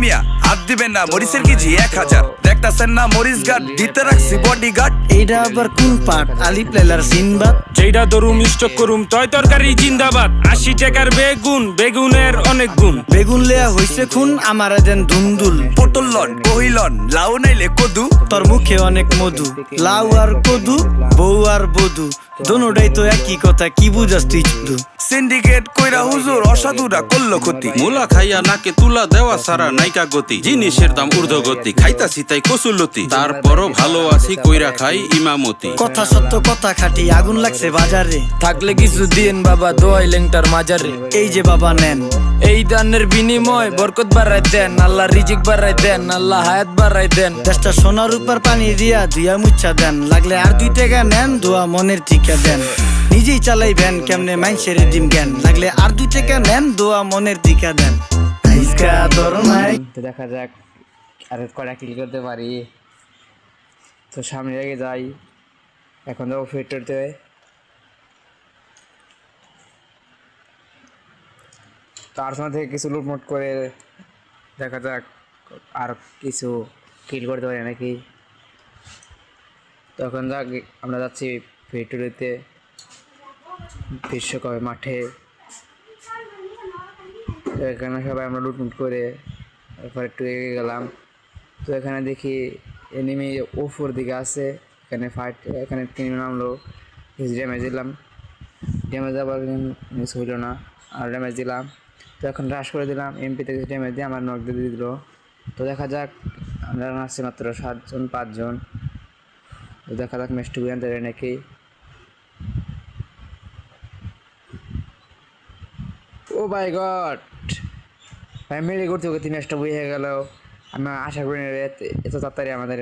মিয়া হাত দিবেন না, মরিচের কেজি 1000। দেখতাছেন না মরিচ গার্ড দিতে রাখছি বডি গার্ড। এইটা আবার কোন পাট? আলিফ লাইলার সিনবাদ। যেইটা ধরুম স্টক করুম তয় তরকারি জিন্দাবাদ। 80 টাকার বেগুন, বেগুনের অনেক গুণ। বেগুন লেয়া হইছে খুন, আমার দেন ধুমদুল। পটল লন কহিলন লাউ নাইলে কদু। তোর মুখে অনেক মধু, লাউ আর কদু, বউ আর বধু, দোনোটাই তো একই কথা, কি বুঝাস তুই শুধু? সিন্ডিকেট কইরা হুজুর অসাধুরা করলো ক্ষতি। মুলা খাইয়া নাকে তুলা দেওয়া সারা নাইকা গতি। জিনিসের দাম ঊর্ধ্বগতি, খাইতাছি তাই কসুলতি। তারপরও ভালো আছি কইরা খাই ইমামতি। কথা সত্য কথা খাটি, আগুন লাগছে বাজারে। থাকলে কিছু দিন বাবা, দোয়াই লেংটার মাজারে। এই যে বাবা নেন, এই দানের বিনিময় বরকত বাড়াই দেন, আল্লাহ রিজিক বাড়াই দেন, আল্লাহ হায়াত বাড়াই দেন। দেশটা সোনার উপর পানি দিয়া ধুইয়া মুচ্ছা দেন। লাগলে আর 2 টাকা নেন, দোয়া মনের টিকা দেন। নিজেই চালাইবেন কেমনে মাইনষের দিম জ্ঞান। লাগলে আর 2 টাকা নেন, দোয়া মনের টিকা দেন। আইসকা তোর নাই। তো দেখা যাক আর কয়টা ক্লিক করতে পারি। তো সামনে রেখে যাই, এখন যাবো ফেটরতে। তো আর্সেনাল থেকে কিছু লুটমুট করে দেখা যাক আর কিছু কিল করতে পারি নাকি। তখন যাক আমরা যাচ্ছি ফেটরিতে বিশ্বকাপের মাঠে। তো এখানে সবাই আমরা লুটমুট করে তারপর একটু এগিয়ে গেলাম। তো এখানে দেখি এনিমি উপর দিকে আছে, এখানে ফাইট, এখানে 3 নামলো। ড্যামেজ দিলাম, ড্যামেজ আবার মিস হইল না, আর ড্যামেজ দিলাম। তো এখন রাশ করে দিলাম, এমপি থেকে ড্যামেজ দিয়ে আমার নক দিয়ে দিল। তো দেখা যাক আমরা আসছি মাত্র 7 জন 5 জন। তো দেখা যাক ম্যাচটুকু আনতে পারে নাকি। ও মাই গড, ফ্যামিলি করতে করতে ম্যাচটা বই হয়ে গেল। আমি আশা করি না এত তাড়াতাড়ি আমাদের